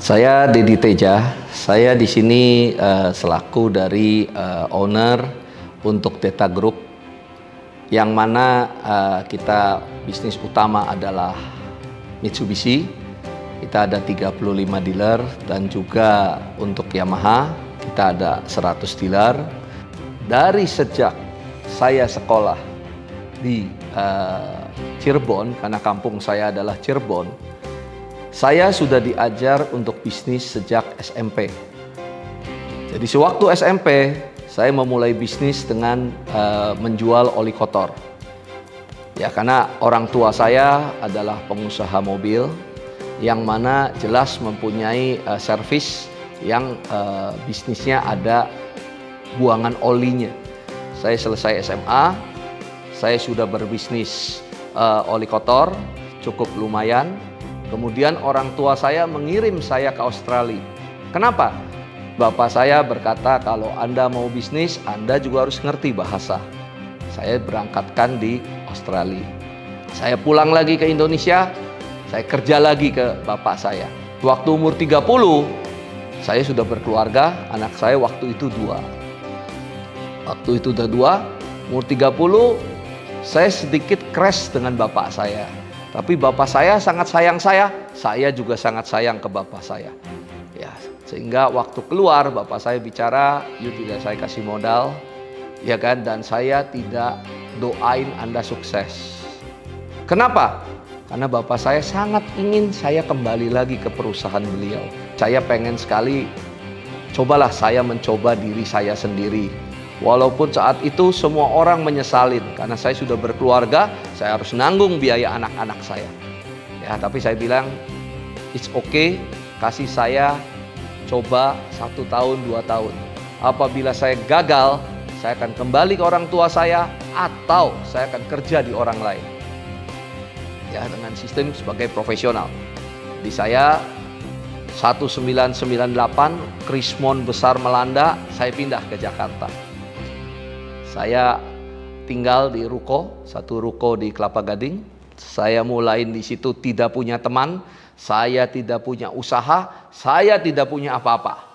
Saya Dedi Teja. Saya di sini selaku dari owner untuk Theta Group, yang mana kita bisnis utama adalah Mitsubishi. Kita ada 35 dealer, dan juga untuk Yamaha kita ada 100 dealer. Dari sejak saya sekolah di Cirebon, karena kampung saya adalah Cirebon, saya sudah diajar untuk bisnis sejak SMP. Jadi sewaktu SMP, saya memulai bisnis dengan menjual oli kotor. Ya, karena orang tua saya adalah pengusaha mobil, yang mana jelas mempunyai servis yang bisnisnya ada buangan olinya. Saya selesai SMA, saya sudah berbisnis oli kotor, cukup lumayan. Kemudian orang tua saya mengirim saya ke Australia. Kenapa? Bapak saya berkata, kalau Anda mau bisnis, Anda juga harus ngerti bahasa. Saya berangkatkan di Australia. Saya pulang lagi ke Indonesia, saya kerja lagi ke bapak saya. Waktu umur 30, saya sudah berkeluarga, anak saya waktu itu 2. Waktu itu udah 2, umur 30, saya sedikit crash dengan bapak saya. Tapi bapak saya sangat sayang saya juga sangat sayang ke bapak saya. Ya, sehingga waktu keluar bapak saya bicara, "Yuk, tidak saya kasih modal, ya kan, dan saya tidak doain Anda sukses." Kenapa? Karena bapak saya sangat ingin saya kembali lagi ke perusahaan beliau. Saya pengen sekali, cobalah saya mencoba diri saya sendiri. Walaupun saat itu semua orang menyesalin, karena saya sudah berkeluarga, saya harus nanggung biaya anak-anak saya. Ya, tapi saya bilang, it's okay, kasih saya coba 1 tahun, 2 tahun. Apabila saya gagal, saya akan kembali ke orang tua saya, atau saya akan kerja di orang lain. Ya, dengan sistem sebagai profesional. Di saya 1998, Krismon besar melanda, saya pindah ke Jakarta. Saya tinggal di ruko, satu ruko di Kelapa Gading. Saya mulai di situ tidak punya teman, saya tidak punya usaha, saya tidak punya apa-apa.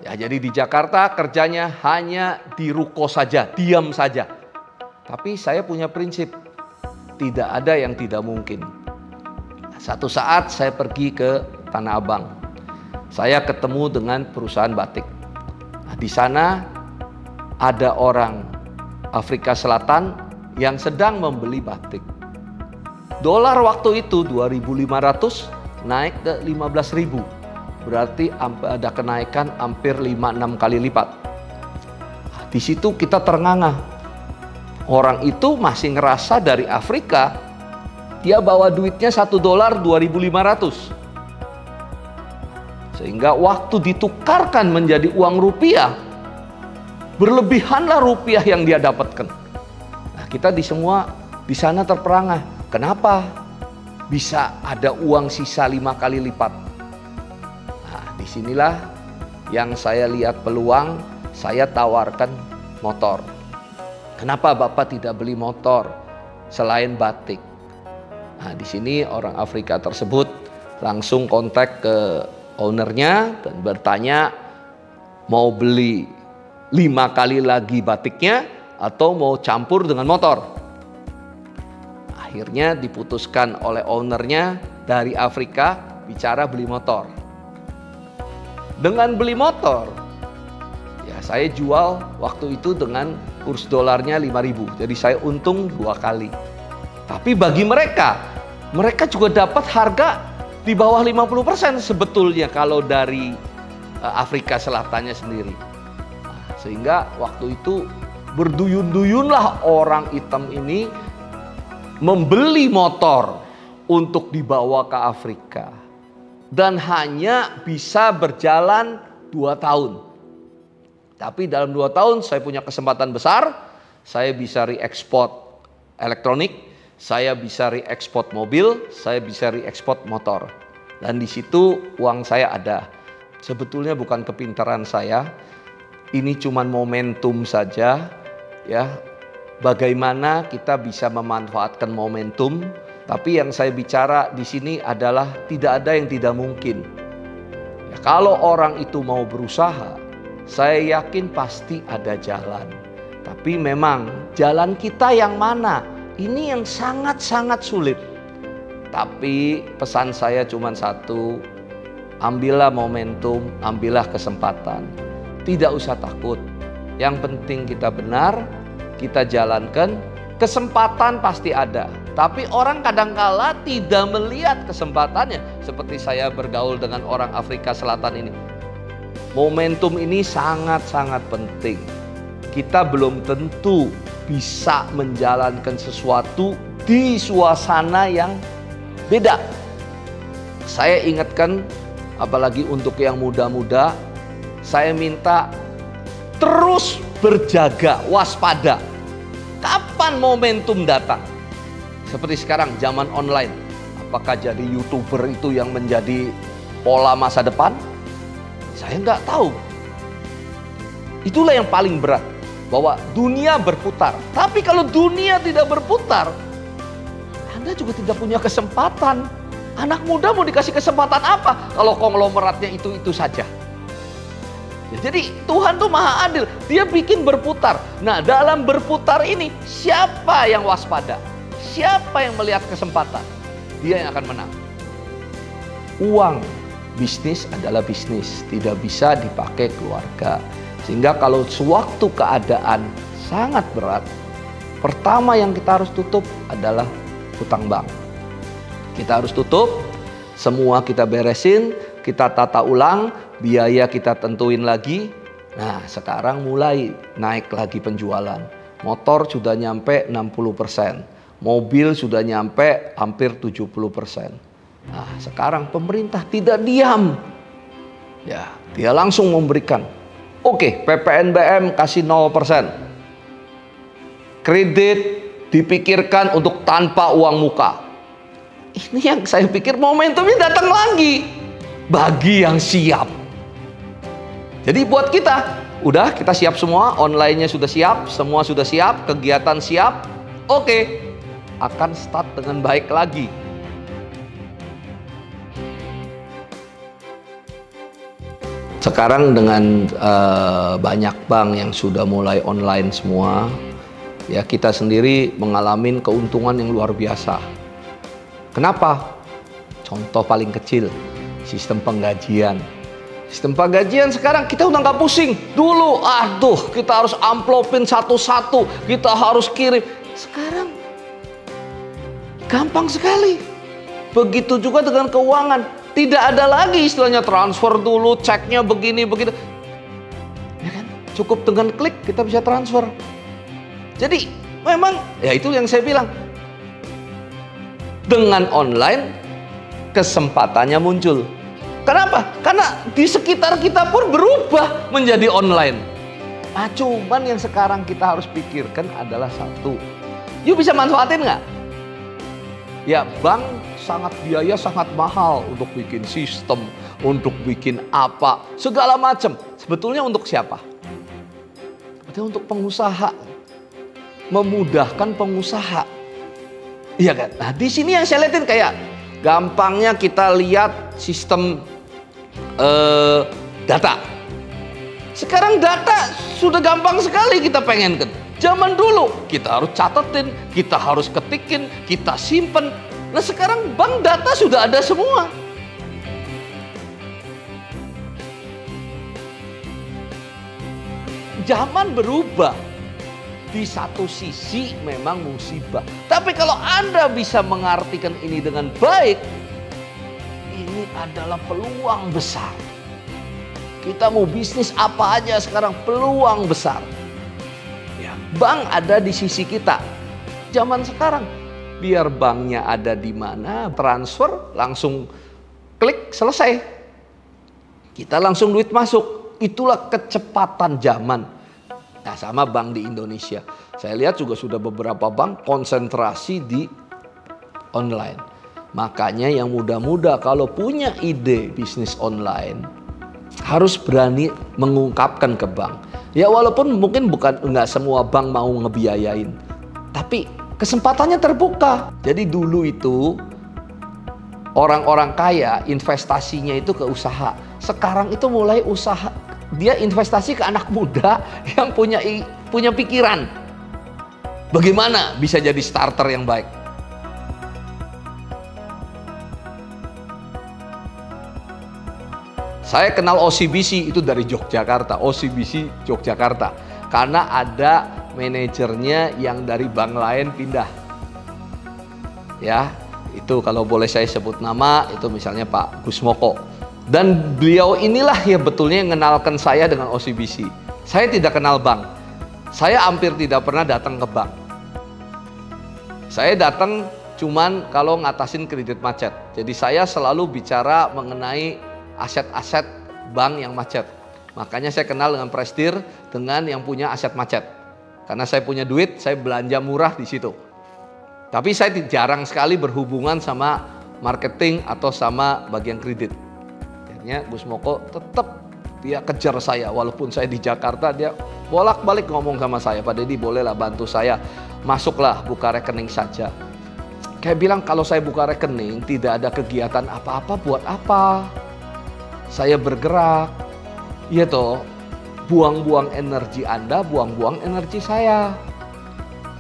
Ya, jadi di Jakarta kerjanya hanya di ruko saja, diam saja. Tapi saya punya prinsip, tidak ada yang tidak mungkin. Satu saat saya pergi ke Tanah Abang. Saya ketemu dengan perusahaan batik. Nah, di sana ada orang Afrika Selatan yang sedang membeli batik. Dolar waktu itu 2.500 naik ke 15.000. Berarti ada kenaikan hampir 5-6 kali lipat. Di situ kita ternganga. Orang itu masih ngerasa dari Afrika, dia bawa duitnya $1 2.500. Sehingga waktu ditukarkan menjadi uang rupiah, berlebihanlah rupiah yang dia dapatkan. Nah, kita di sana terperangah. Kenapa bisa ada uang sisa 5 kali lipat? Nah, disinilah yang saya lihat peluang, saya tawarkan motor. Kenapa Bapak tidak beli motor selain batik? Nah, di sini orang Afrika tersebut langsung kontak ke ownernya dan bertanya, mau beli 5 kali lagi batiknya atau mau campur dengan motor. Akhirnya diputuskan oleh ownernya dari Afrika bicara beli motor. Dengan beli motor, ya saya jual waktu itu dengan kurs dolarnya 5.000. Jadi saya untung 2 kali. Tapi bagi mereka juga dapat harga di bawah 50% sebetulnya kalau dari Afrika Selatannya sendiri. Sehingga waktu itu berduyun-duyunlah orang hitam ini membeli motor untuk dibawa ke Afrika. Dan hanya bisa berjalan 2 tahun. Tapi dalam 2 tahun saya punya kesempatan besar. Saya bisa re-ekspor elektronik, saya bisa re-ekspor mobil, saya bisa re-ekspor motor. Dan di situ uang saya ada. Sebetulnya bukan kepintaran saya. Ini cuma momentum saja, ya. Bagaimana kita bisa memanfaatkan momentum. Tapi yang saya bicara di sini adalah tidak ada yang tidak mungkin. Ya, kalau orang itu mau berusaha, saya yakin pasti ada jalan. Tapi memang jalan kita yang mana? Ini yang sangat-sangat sulit. Tapi pesan saya cuma satu, ambillah momentum, ambillah kesempatan. Tidak usah takut. Yang penting kita benar, kita jalankan, kesempatan pasti ada. Tapi orang kadangkala tidak melihat kesempatannya. Seperti saya bergaul dengan orang Afrika Selatan ini. Momentum ini sangat-sangat penting. Kita belum tentu bisa menjalankan sesuatu di suasana yang beda. Saya ingatkan, apalagi untuk yang muda-muda, saya minta terus berjaga, waspada. Kapan momentum datang? Seperti sekarang, zaman online. Apakah jadi YouTuber itu yang menjadi pola masa depan? Saya nggak tahu. Itulah yang paling berat. Bahwa dunia berputar. Tapi kalau dunia tidak berputar, Anda juga tidak punya kesempatan. Anak muda mau dikasih kesempatan apa kalau konglomeratnya itu saja? Ya, jadi Tuhan tuh maha adil. Dia bikin berputar. Nah, dalam berputar ini siapa yang waspada? Siapa yang melihat kesempatan? Dia yang akan menang. Uang, bisnis adalah bisnis. Tidak bisa dipakai keluarga. Sehingga kalau sewaktu keadaan sangat berat, pertama yang kita harus tutup adalah hutang bank. Kita harus tutup, semua kita beresin, kita tata ulang, biaya kita tentuin lagi. Nah, sekarang mulai naik lagi penjualan. Motor sudah nyampe 60%, mobil sudah nyampe hampir 70%. Nah, sekarang pemerintah tidak diam. Ya, dia langsung memberikan. Oke, PPNBM kasih 0%. Kredit dipikirkan untuk tanpa uang muka. Ini yang saya pikir momentumnya datang lagi. Bagi yang siap. Jadi buat kita, udah kita siap semua, online-nya sudah siap, semua sudah siap, kegiatan siap. Oke, akan start dengan baik lagi. Sekarang dengan banyak bank yang sudah mulai online semua, ya kita sendiri mengalami keuntungan yang luar biasa. Kenapa? Contoh paling kecil, sistem penggajian. Sistem penggajian sekarang kita udah nggak pusing. Dulu, aduh, kita harus amplopin satu-satu, kita harus kirim. Sekarang gampang sekali. Begitu juga dengan keuangan. Tidak ada lagi istilahnya transfer dulu, ceknya begini, begitu. Ya kan? Cukup dengan klik kita bisa transfer. Jadi memang, ya itu yang saya bilang. Dengan online, kesempatannya muncul. Kenapa? Karena di sekitar kita pun berubah menjadi online. Nah, cuman yang sekarang kita harus pikirkan adalah satu. You bisa manfaatin nggak? Ya, bank biaya sangat mahal untuk bikin sistem, untuk bikin apa, segala macam. Sebetulnya untuk siapa? Sebetulnya untuk pengusaha, memudahkan pengusaha. Iya kan? Nah, di sini yang saya lihatin kayak gampangnya kita lihat sistem data. Sekarang data sudah gampang sekali kita pengenkan. Zaman dulu kita harus catetin, kita harus ketikin, kita simpen. Nah, sekarang bank data sudah ada semua. Zaman berubah. Di satu sisi memang musibah. Tapi kalau Anda bisa mengartikan ini dengan baik, ini adalah peluang besar. Kita mau bisnis apa aja sekarang peluang besar. Ya, bank ada di sisi kita. Zaman sekarang biar banknya ada di mana, transfer langsung klik selesai. Kita langsung duit masuk. Itulah kecepatan zaman. Nah, sama bank di Indonesia. Saya lihat juga sudah beberapa bank konsentrasi di online. Makanya yang muda-muda kalau punya ide bisnis online harus berani mengungkapkan ke bank. Ya walaupun mungkin nggak semua bank mau ngebiayain, tapi kesempatannya terbuka. Jadi dulu itu orang-orang kaya investasinya itu ke usaha. sekarang itu mulai usaha, dia investasi ke anak muda yang punya pikiran. Bagaimana bisa jadi starter yang baik? Saya kenal OCBC itu dari Yogyakarta, OCBC Yogyakarta. Karena ada manajernya yang dari bank lain pindah. Ya, itu kalau boleh saya sebut nama, itu misalnya Pak Gusmoko. Dan beliau inilah ya betulnya yang mengenalkan saya dengan OCBC. Saya tidak kenal bank. Saya hampir tidak pernah datang ke bank. Saya datang cuman kalau ngatasin kredit macet. Jadi saya selalu bicara mengenai aset-aset bank yang macet. Makanya saya kenal dengan Prestir, dengan yang punya aset macet. Karena saya punya duit, saya belanja murah di situ. Tapi saya jarang sekali berhubungan sama marketing atau sama bagian kredit. Akhirnya Gus Moko tetap dia kejar saya. Walaupun saya di Jakarta, dia bolak-balik ngomong sama saya, Pak Deddy bolehlah bantu saya. Masuklah, buka rekening saja. Kayak bilang kalau saya buka rekening, tidak ada kegiatan apa-apa, buat apa? Saya bergerak, ya toh, buang-buang energi Anda, buang-buang energi saya.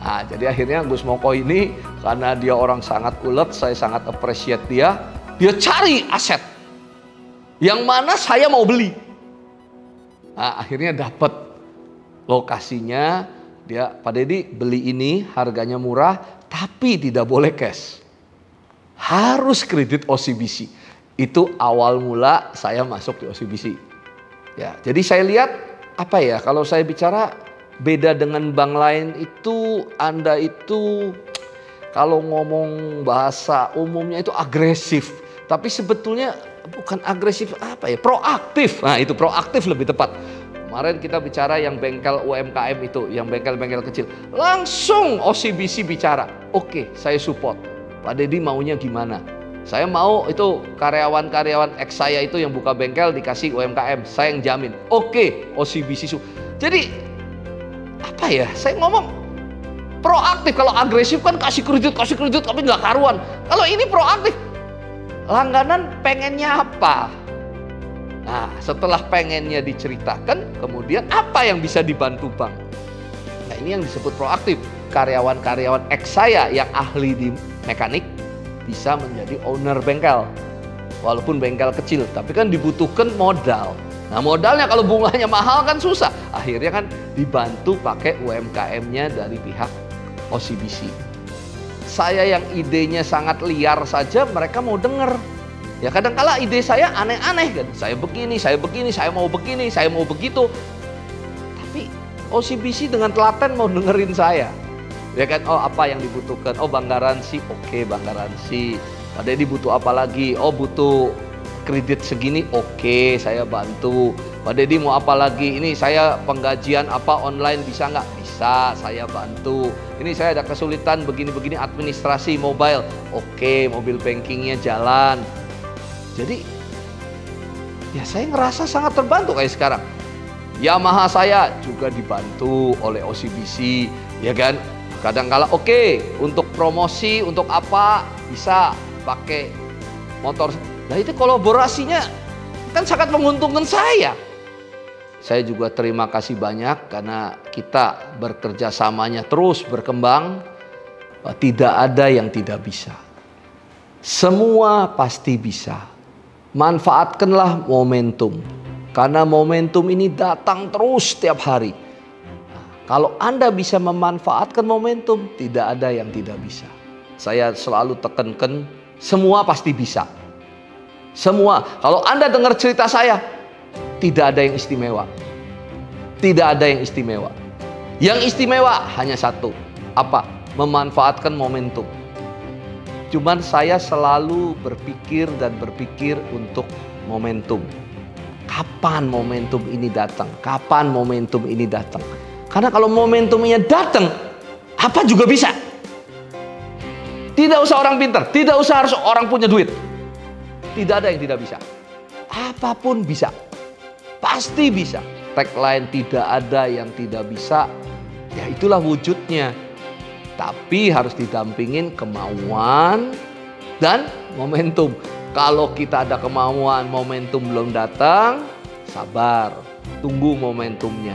Nah, jadi akhirnya Gus Moko ini, karena dia orang sangat ulet, saya sangat appreciate dia cari aset yang mana saya mau beli. Nah, akhirnya dapat lokasinya, dia, Pak Deddy beli ini harganya murah, tapi tidak boleh cash. Harus kredit OCBC. Itu awal mula saya masuk di OCBC. Ya, jadi saya lihat apa ya, kalau saya bicara beda dengan bank lain itu, Anda itu kalau ngomong bahasa umumnya itu agresif. Tapi sebetulnya bukan agresif, apa ya, proaktif. Nah itu proaktif lebih tepat. Kemarin kita bicara yang bengkel UMKM itu, yang bengkel-bengkel kecil. Langsung OCBC bicara, oke, saya support. Pak Deddy maunya gimana? Saya mau itu karyawan-karyawan ex saya itu yang buka bengkel dikasih UMKM, saya yang jamin. Oke, OCBC. Jadi apa ya? Saya ngomong proaktif. Kalau agresif kan kasih kredit tapi nggak karuan. Kalau ini proaktif, langganan pengennya apa? Nah, setelah pengennya diceritakan, kemudian apa yang bisa dibantu bank? Nah, ini yang disebut proaktif. Karyawan-karyawan ex saya yang ahli di mekanik bisa menjadi owner bengkel. Walaupun bengkel kecil, tapi kan dibutuhkan modal. Nah, modalnya kalau bunganya mahal kan susah. Akhirnya kan dibantu pakai UMKM-nya dari pihak OCBC. Saya yang idenya sangat liar saja mereka mau denger. Ya kadang-kala ide saya aneh-aneh kan. Saya begini, saya mau begini, saya mau begitu. Tapi OCBC dengan telaten mau dengerin saya. Ya kan, oh apa yang dibutuhkan? Oh bank garansi, oke bank garansi. Pak Deddy butuh apa lagi? Oh butuh kredit segini, oke saya bantu. Pak Deddy mau apa lagi? Ini saya penggajian apa online bisa nggak? Bisa, saya bantu. Ini saya ada kesulitan begini-begini administrasi mobile, oke mobil bankingnya jalan. Jadi ya saya ngerasa sangat terbantu kayak sekarang. Yamaha saya juga dibantu oleh OCBC, ya kan? Kadang-kala oke, untuk promosi, untuk apa, bisa pakai motor. Nah itu kolaborasinya kan sangat menguntungkan saya. Saya juga terima kasih banyak karena kita bekerja samanya terus berkembang. Tidak ada yang tidak bisa. Semua pasti bisa. Manfaatkanlah momentum. Karena momentum ini datang terus setiap hari. Kalau Anda bisa memanfaatkan momentum, tidak ada yang tidak bisa. Saya selalu tekankan, semua pasti bisa. Semua. Kalau Anda dengar cerita saya, tidak ada yang istimewa. Tidak ada yang istimewa. Yang istimewa hanya satu. Apa? Memanfaatkan momentum. Cuman saya selalu berpikir untuk momentum. Kapan momentum ini datang? Kapan momentum ini datang? Karena kalau momentumnya datang, apa juga bisa. Tidak usah orang pintar, tidak usah harus orang punya duit. Tidak ada yang tidak bisa. Apapun bisa. Pasti bisa. Tagline tidak ada yang tidak bisa. Ya itulah wujudnya. Tapi harus didampingin kemauan dan momentum. Kalau kita ada kemauan, momentum belum datang, sabar, tunggu momentumnya.